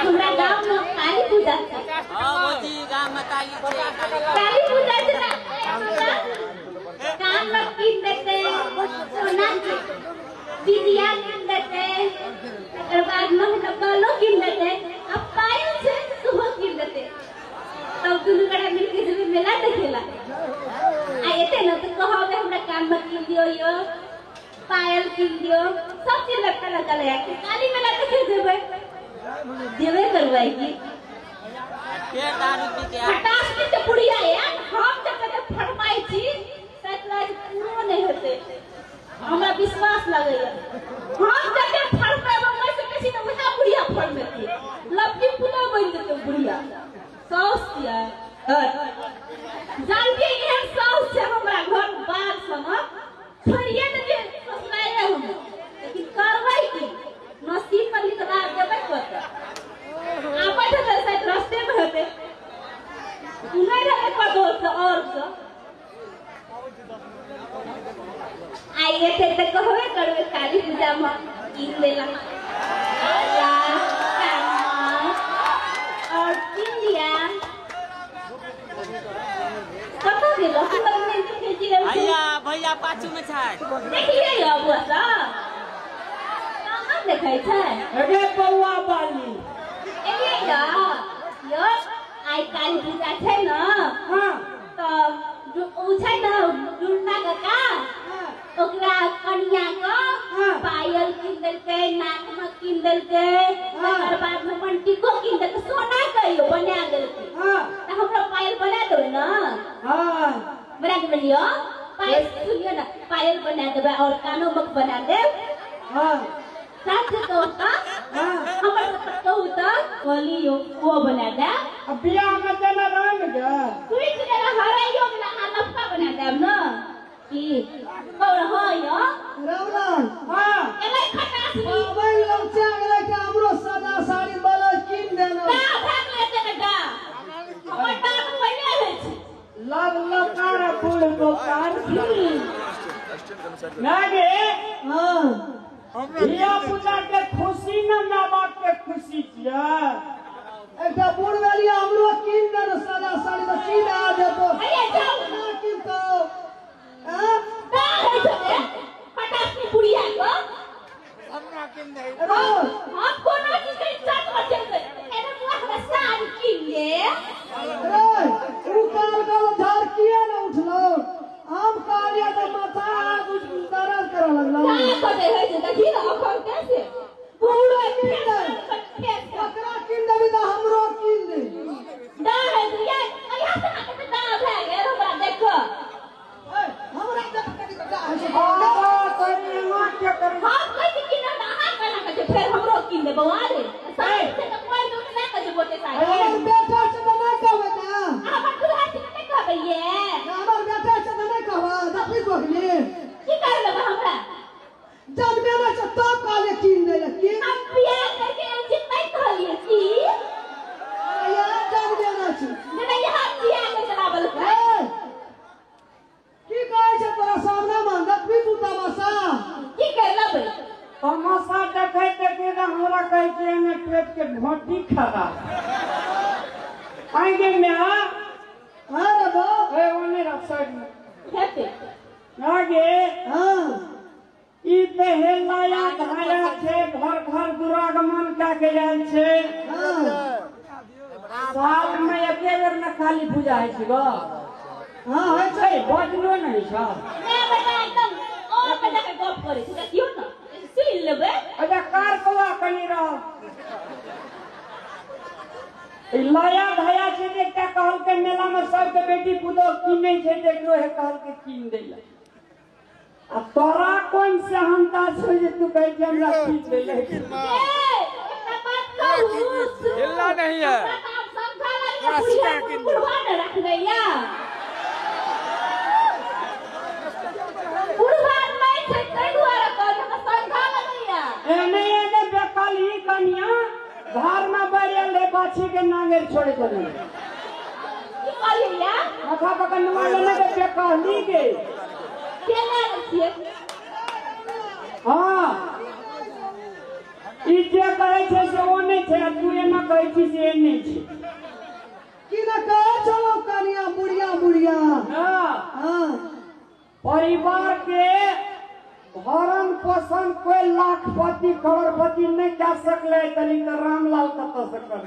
हमरा गांव में काली पूजा हां बोजी गांव में काली पूजा ना काम में कीन देते सोना बिटिया कीन देते और बाद में डब्बालो कीन देते अब पायल से सुबह कीन देते तब दुनु कड़ा मिलके जब मेला देखेला आएते न तो कहबे हमरा काम में कीन दियो यो पायल कीन दियो सब चीज लगता लगा ले काली मेला देखे देवे करवाई की के दारू पी के हटास की तो बुढ़िया है हम जब फरमाई थी सतराज पूरा नहीं होते हमरा विश्वास लगैया हम जब फरमाई मैं से किसी ने उठा बुढ़िया फर में थी लपटी पुला बन देते बुढ़िया सौस किया जान के ये सौस से हमरा घर बार समझ छोड़िए न जे ससुराए हम लेकिन कार्रवाई की नसीब पर लिखा देबै पता आपा तो शायद रास्ते में होते उन्हें रहने पर दोस्त और तो आइए थे तो कहोगे करवे काली पूजा में कीन देला और कीन दिया कतो दिलो हम ने भेजी रे भैया भैया पाछू में छै देखिए यो बुआ देखाई छै अरे बउआ बाली एलिए यो आई काली पूजा छै न हां तो जो उ छै न दुर्ना का ओकरा कन्या को पायल किन देलके नाक में किन देलके ओकर बाद में मंटिको किन देलके सोना कहियो बना देलके हां त हमरा पायल बना देबै न हां बना देलियो पायल सुनियो न पायल बना देबै और कानो मक बना देब हां साथ तो का हमर कहू त बोलियो वो बना दे अब बियाह में जना रंग जा कुछ जरा हराइयो ना अलफा बना देब न की और हो यो रावण हां एले खटास नी बाबा लोग चागले के हमरो सदा साड़ी वाला किन देना दा भाग लेते न दा हमर डाक पहिले है छै लग लकार फूल बोकार ना गे हां बिया पूजा के खुशी न ना बात के खुशी छिया एकटा बूढ़ वाली हमरो किन देना सदा साड़ी तो किन आ देबो अरे जाओ ना किन तो दा है छै खटास नी बुढ़िया को हमरा किन दे हम कोनो चीज के साथ कर देबै एने मुआ हमरा साड़ी किन ले अरे तू काल काल झार किया न उठलो हम कालिया तो माथा कुछ दर्द कर लगलो क्या करे है जे देखी न हम कैसे पूरा किन दे ओकरा किन देबी त हमरो किन दे दा है ये अया से ना के दा भए गेल हमरा देखो हमरा देख के दा है हां कोई मां के कर हम कहि कि ना हां कना के फिर हमरो किन दे बउआ रे साइड से तो कोई दूर ना के बोते साइड हमर बेटा से तो ना कहबे ना हमर दुल्हा से नहीं कहबे ये हमर बेटा से तो नहीं कहबा दफी कहली की कर लेबे हमरा जब मेरा से तो काले किन दे लकी हम बियाह करके उचित नहीं कहलिए की या जब देना छी नहीं यहाँ बियाह के जनाबल है की कहै छै तोरा सामने में दफी तू तमाशा की कर लेबे तमाशा देखे देखे त हमरा कहै छै ने पेट के घोटी खराब आगे में हां रे बो ए ओने रख साइड में हेते आगे हां ई पहलाया धाया छे घर घर दुरागमन का के आयल छे साल में एक बेर न खाली पूजा है छी गो हां है छै बजलो नहीं छ मैं बेटा एकदम और बेटा के गप करे छी देखियो न सुन लेबे अजा कार कवा कनी रह ई लाया धाया छे जे का कहल के मेला में सब के बेटी पुतो किनै छै देखलो है कहल के किन देला आ तोरा कौन से हमता छै जे तू कह के हमरा किन देले इतना बात कहू हिलना नहीं है संखा लगे बुढ़वा रख गया बुढ़वा नहीं छै तै दुआरे कहल के संखा लगैया एने एने बेकली कनिया घर में बैरियल ले बाछी के नांगेर छोड़े चले की कहलिया माथा पकड़ मारने के बेकली के केला छिए हां ई जे कहै छै से ओ नहीं छै, तू एना कहै छी से नहीं छै। कि न कहे चलो कनिया बुढ़िया बुढ़िया। हाँ, परिवार के भरण पोषण कोई लाखपति करोड़पति नहीं कर सकले, तनी तो रामलाल कत से कर।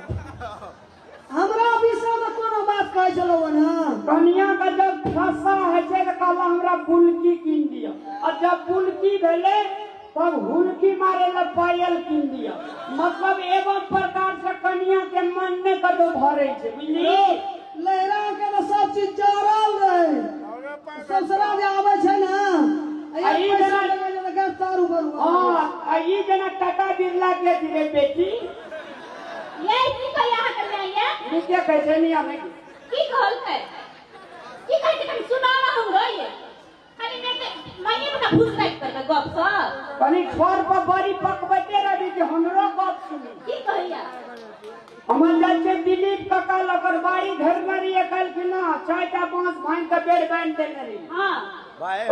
हमरा विषय में कोनो बात कहे चलो ना। कनिया का जब फंसा है तो कहला हमरा बुलकी कीन दिया, और जब बुलकी भेले तब हुलकी मारे ला पायल कीन दिया। मतलब एवं प्रकार से कनिया के मन ने कदो भरे छे, बुझली। लहरा के तो सब चीज चरल रहे, ससुरा जे आवे छे ना आई जना गिरफ्तार ऊपर। हां, आई जना टाटा बिरला के दिले बेटी ये की कहिया हट में ये नीचे कैसे नहीं आवे की कहल है, की कहै छै कनी सुनावा हमरो ये। खाली मैं बता भूस टाइप कर गप स कनी छोर पर बड़ी पकबते रही कि हमरो गप सुनी। की कहिया हमन जाके दिलीप काका लकर बाड़ी घर में रही कल कि ना चायटा बांस भाई के बेड़ बांध देने रही। हां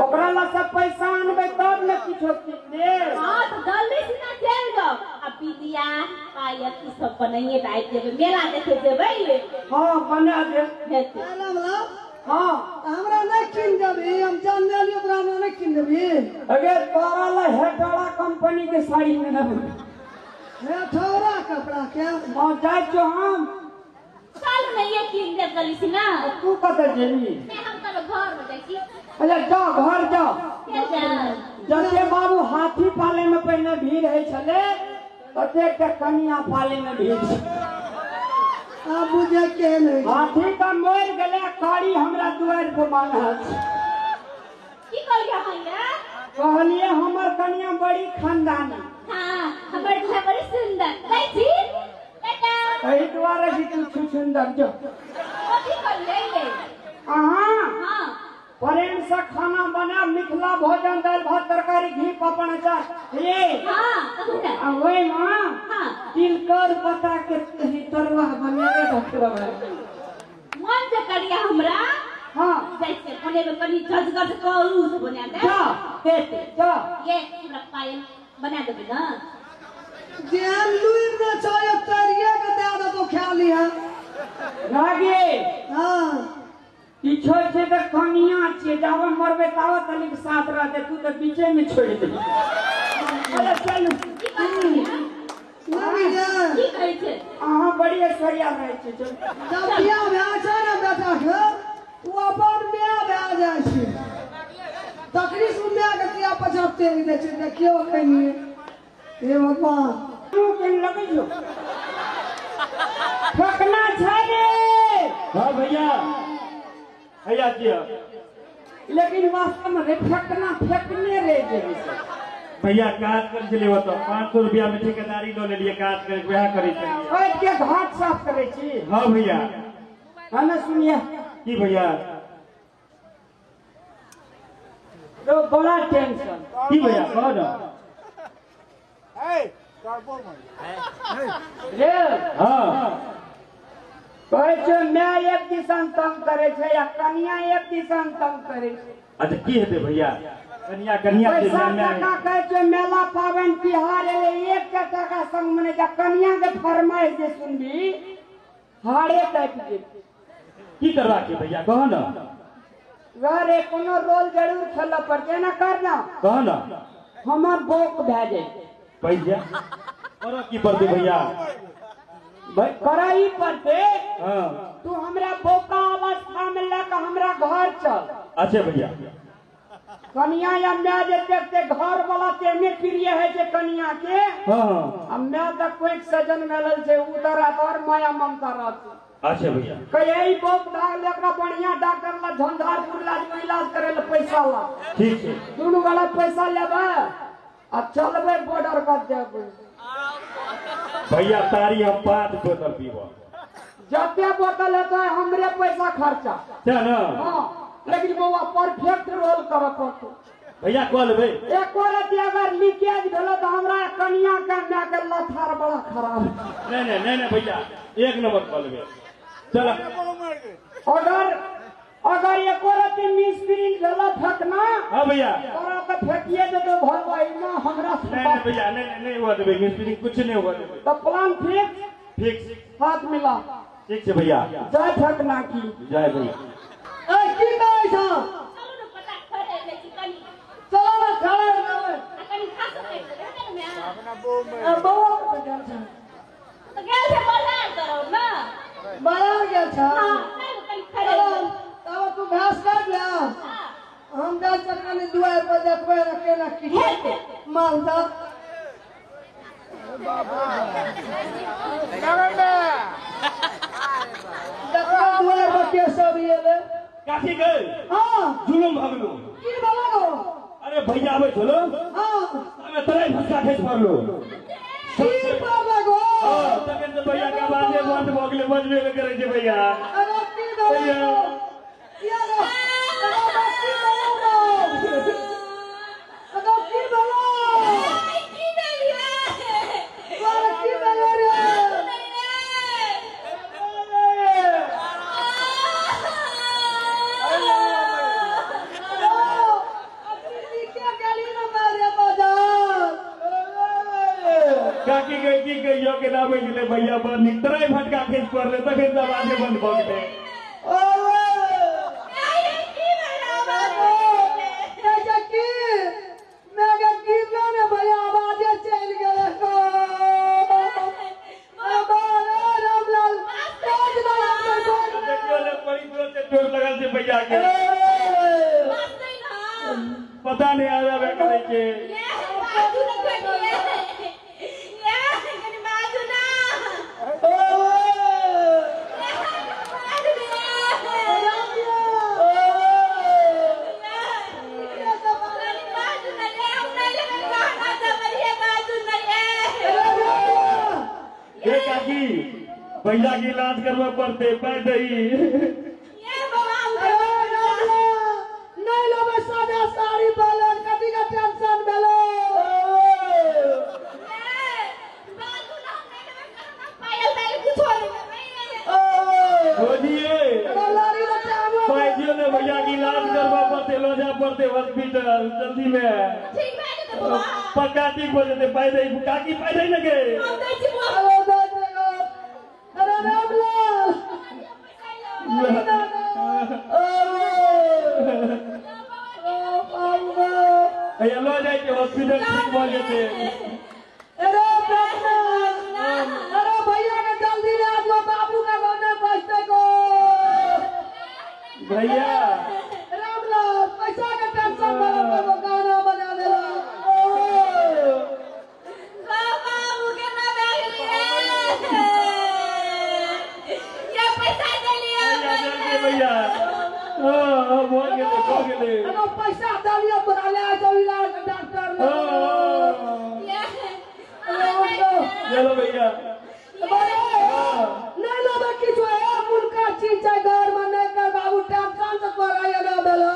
ओकरा ला सब पैसा अनबे तब न किछो किन दे। हां तो जल्दी से ना चल जाओ, अब बिटिया पायल की सब बनाइए दाई देबे, मेला देखे जेबै ले। हां बना दे हेते ना मतलब हां हमरा नहीं किन देबी, हम जान लियो तो हमरा नहीं किन देबी। अगर तोरा ला हेटाड़ा कंपनी के साड़ी में ना है ठौरा कपड़ा के मां जाय जो हम साल नहीं ये किन दे गली से ना। तू कत जेनी मैं हम तो घर में जाई छी। अच्छा जा घर जा। के जते बाबू हाथी पाले में पहले भीड़ है छले, तते के कनिया पाले में भीड़ छै। आ बुझे के नहीं हाथी का मोर गले कारी हमरा दुआर पर मांगा की कहिया हैया। कहलिए हमर कनिया बड़ी खानदानी। हां हमर घर बड़ी सुंदर जाई छी बेटा। एही द्वारा कि तू सुंदर जो कथी कर ले ये। अहाँ हां प्रेम से खाना बना, मिथिला भोजन दाल भात तरकारी घी पापड़ अचार ये। हां कहू ना वही मां हां तिलकर पता के तरुआ बनावे डॉक्टर मन जे करिया हमरा। हां जैसे कोने में कनी जजगज करू से बना दे। जा देते जा ये हमरा पायल बना देबे ना। जेन लुई में चाहे तरिया के दे दे तो खा लिया। रागे हां किछो छै त कनिया छै, जावे मरबे ताव तनिक साथ रहते, तू तो बीचे में छोड़ दे। अरे चल की कहिया नहीं जा की कहै छै। अहाँ बड़ी ऐश्वर्या रहे छै। चल जब बियाह भए छै ना बेटा के तू अपन बियाह भए जाय छै, तकरी सुनया के किया पछाते दे छै। देखियो कनिए हे भगवान तू केन लगे जो ठकना छै रे। हाँ भैया भैया किया लेकिन वास्तव में ठकना फेंकने रे जे भैया काज कर चले हो तो 500 रुपया में ठेकेदारी लो ले लिए, काज करे वह करे चलिए। ओए के घाट साफ करे छी। हाँ भैया है ना सुनिए की भैया तो बड़ा टेंशन की भैया कहो ना। रे हाँ कहै छै मैं एक दिसन तंग करे छै या कनिया एक दिसन तंग करे छै। अच्छा की हेते भैया कनिया कनिया के पैसा में टका कहै छै मेला पावन तिहार एले एक टका संग मने जा कनिया के फरमाइश जे सुनबी हारे काट दे। की करवा के भैया कहो ना। रे कोनो रोल जरूर खेल पड़ते ना करना, कहो ना हमर बोक भए जाए भैया करो की पड़ते भैया। भाई कराई पड़ते। हाँ तू हमरा बोका अवस्था में लेकर हमरा घर चल। अच्छा भैया कनिया या मैं जे देखते घर वाला तेने प्रिय है जे कनिया के। हाँ अब मैं तक कोई सजन मिलल छै उधर और माया ममता रहती। अच्छा भैया कई बोक डाल एकरा बढ़िया डॉक्टर ला झंझारपुर इलाज करे ला पैसा ला। ठीक है दुनू वाला पैसा लेबे आ चलबे बॉर्डर का देबे। भैया तारी हम 5 बोतल पीबो। जते बोतल है हमरे पैसा खर्चा। क्या ना हाँ लेकिन बउआ परफेक्ट रोल कर पड़तो। भैया कह लेबै एक रति अगर लीकेज भेलो तो हमरा कनिया के मैं के लथार बड़ा खराब। नहीं भैया 1 नंबर कह लेबै। चल अगर अगर एक रति मिस्त्री गलत हक ना हाँ भैया तोरा के फेंकिए दे तो घर में हमरा नहीं भैया नहीं हुआ देवे मिस्त्री कुछ नहीं हुआ देवे तो प्लान फिक्स फिक्स हाथ मिला ठीक है भैया जय ठकना की जय भैया ए की कहै छ चलो ना पता करे ले चिकन चलो ना खाना बनावे कनी खा सकते हैं में अपना बउआ के गेल छ तो गेल से बाजार करो ना बाजार गेल छ हां नहीं कनी खड़े चलो तब तू घास काट ले हम जा चकनी दुआर पर देखबै केना की मालदा दुआर पर के सब येले काठी गए हां जुलुम भगलो की बोलो अरे भैया आवे चलो हां हमें तराई भस्का खेच पड़लो की बोलो तखन से भैया के बाते बंद भ गेलै बजबे के करे छै भैया अरे की बोलो या रे अरे की बोलो की देलिए वाला की बोलो रे काकी गई की कहियो के ना बैठले भैया पर नितराई भटका खेच पड़ले तखन से बाते बंद भ गेलै देखियो ले बड़ी जोर से चोट लगल छै भैया के पता नहीं आ रहा करे के काकी भैया की इलाज करवा पड़ते पैदे ही नहीं लो मैं सादा साड़ी पहले कभी का टेंशन भेलो खोजिए पैदियो ने भैया की इलाज करवा पड़ते लोजा पड़ते हॉस्पिटल जल्दी में पक्का ठीक हो जाते पैदे काकी पैदे न गए अरे रामलाल लो जाए के हॉस्पिटल ठीक हो जाते अरे अरे भैया के जल्दी ले आ जाओ बाबू का गाना बजते को भैया रामलाल पैसा का टेंशन वाला को गाना बजा देला भैया बोल गेले अरे पैसा डालियो तोरा ले आ जाओ इलाज डॉक्टर चलो भैया नहीं लो बाकी जो है मुल्का चीज है घर में नहीं कर बाबू टेंशन से कराया ना बेला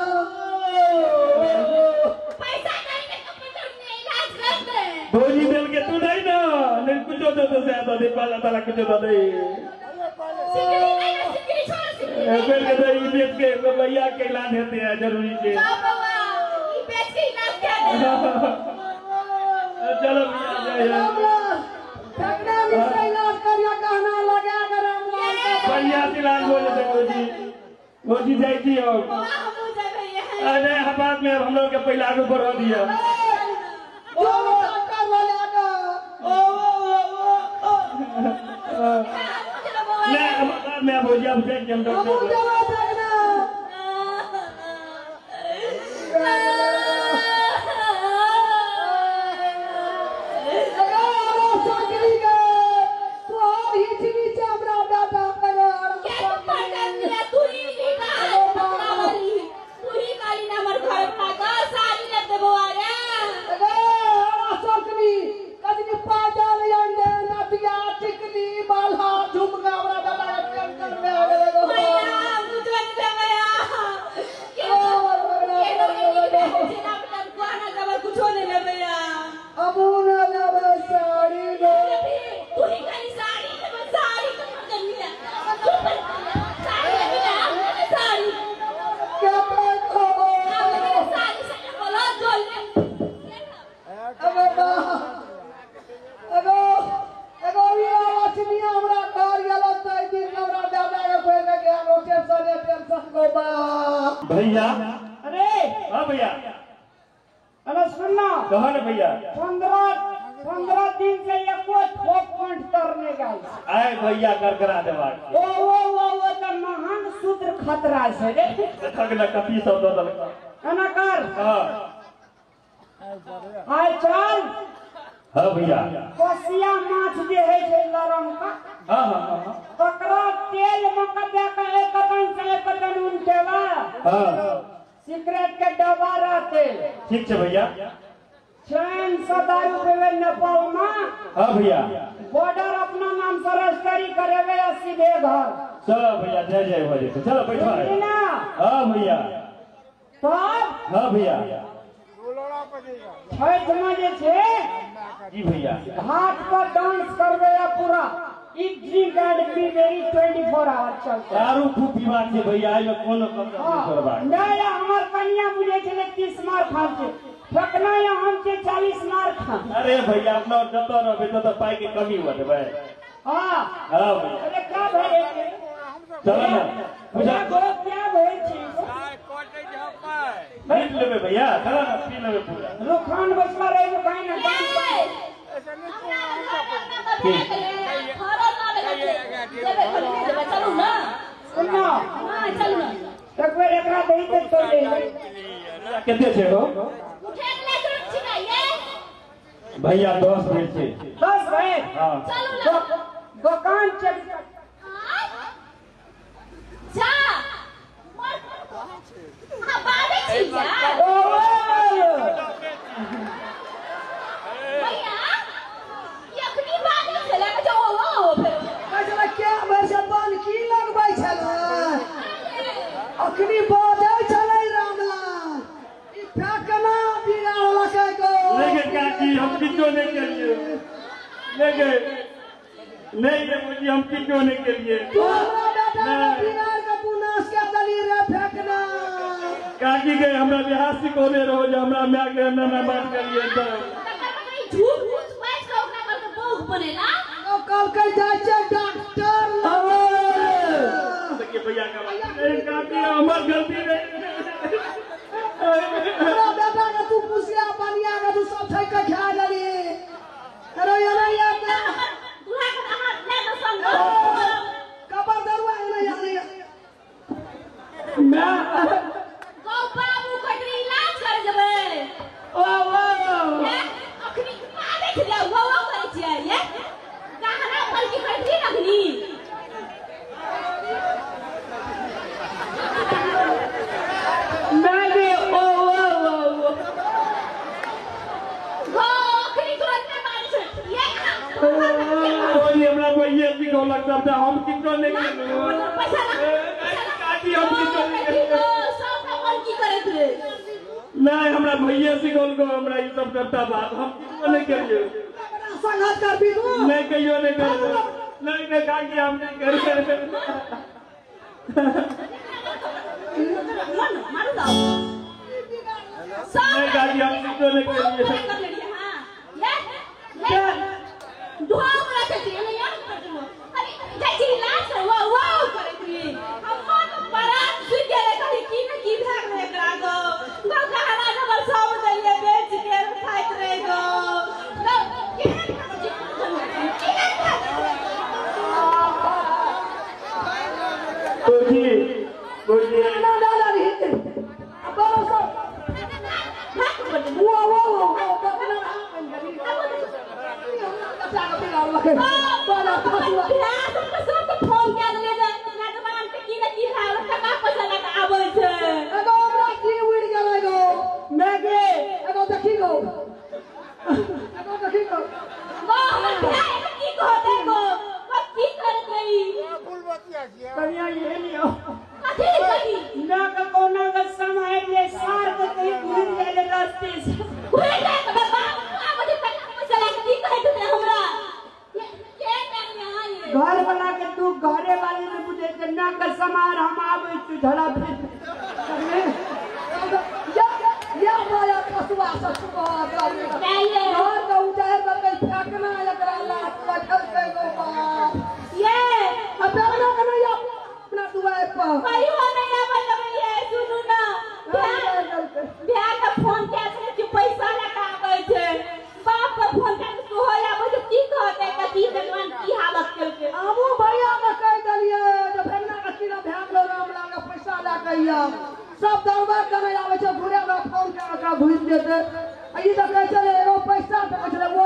धोनी दिल के तू नहीं ना नहीं कुछ तो से आता दे पाला ताला कुछ तो दे फिर के तो ये देख के भैया के इलाज होते हैं जरूरी से चलो भैया ठगना में इलाज करिया कहना लगा कर भैया इलाज हो जाते गोजी जाई थी और अरे हबात में हम लोग के पहले आगे बढ़ा दिया मैं भोजिया से हम भैया अरे हाँ भैया अरे सुनना कहो ना भैया 15 दिन से एको ठोक पॉइंट करने गए आए भैया कर करा देवा वो तो महान सूत्र खतरा से रे देखक ना कपी सब दो दल एना कर हां आय चल हां भैया कोसिया माछ जे है छै लरम का हां तकरा तेल में कदे के एक कदम से एक कदम उनकेवा हां सिगरेट के डब्बा रहते ठीक है भैया 600 दारू पे नेपाल में हाँ भैया बॉर्डर अपना नाम से रजिस्ट्री करेवे या सीधे घर चलो भैया जय जय हो जाए चलो बैठो ना हाँ भैया तब हाँ भैया छठ में जे छे जी भैया घाट पर डांस करवे या पूरा it drink and be very 24 hours चलते दारू खूब बीमार छे भैया आइ में कोनो कम नहीं करबा नहीं हमर कन्या बुझे छे 30 मार खा छे फेकना या हम के 40 मार खा अरे भैया अपना जतो रहबे तो पाई के कमी हो देबे हां हां भैया अरे का भरे चलो ना पूजा को क्या भरे छी पी लेबे भैया चलो ना पी लेबे पूरा रुखान बसला रहे कहीं ना चलू ना सुनो हाँ चलू ना एक बार एकरा दही पे छोड़ दे कितने छे हो उठे ले छिनाइए भैया 10 मिनट छे 10 भाई हां चलू ना दुकान चल जा हाँ बाबे छी जा भैया ये अपनी बात नहीं चला के जो वो फिर कहला क्या वर्ष बन की लगबै छला अखनी बाजै छलै रामला ई फेकना बिना लके गो लेकिन काकी हम किछो नहीं करिए लेकिन नहीं ये मुझे हम किछो नहीं करिए तू हमरा बेटा बिना के तू नाश के दली रे फेकना काकी के हमरा बिहार सिखोले रहो जो हमरा मैं के ना बात करिए तो झूठ मूठ बात का ओकरा कर के भोग बनेला ओ कल के जाय छै डॉक्टर देखिए भैया का बात काकी हमर गलती नहीं हमरा बेटा के तू पुसिया बनिया के तू सब ठक के खा दली अरे ये दूल्हा का हाथ ले तो संग कबर दरुआ ये मैं गौ बाबू कटरी इलाज कर देबे अखनी आबे छै वो करे छियै ये कहना पर की कटरी रखनी मैं भी गौ अखनी तुरंत मार छै ये कोई हमरा भैया सिखो लगता था हम किछो नहीं पैसा काकी हम किछो नहीं करिए सब का की करत रे नहीं हमरा भैया सिखोल को हमरा ये सब करता बात हम किछो नहीं करिए संगत कर भी तू नहीं कहियो नहीं कर नहीं काकी हम नहीं करिए मारू दाओ नहीं काकी हम किछो नहीं करिए कर लेलिए हां ये दुआ वाला चलती है यार अरे जैसी इलाज करवा वो करेगी हम बारात सुन के कहीं की भाग में करा गो गो कहना न बरसाव दलिए बेच के खाइत रहे गो कोई ना रे अब बरो वो बकना का बिना लगे बड़ा फसवा फोन क्या ले जा ना जमान के की है का पैसा लगा आबै छै एगो हमरा की उड़ गेलै गो मैं के एगो देखी गो गो हमर भाई की कहते गो की करत रही कन्या ये लियो कथी करी ना का कोना का समय ये सार के कहीं घूम जाए रास्ते से घूम जाए तो बाबा मुझे पैसा लगा की कहते थे हमरा के यहाँ ये घर वाला के तू घरे वाले ने पूछे कि ना का समार हम आवे तू झड़ा फिर या माया पसुआ ससुआ चाहिए और का उजाए बकई फेंकना एकरा लात बैठल के गो बाप ये अब ना या अपना दुआए पर भाई हो नहीं आवे लगे ये सुनो ना आब सब दरबार करने आवे छै घुरे हमरा फोन के आका घुस देते ई तो कह चले एगो पैसा तो चले वो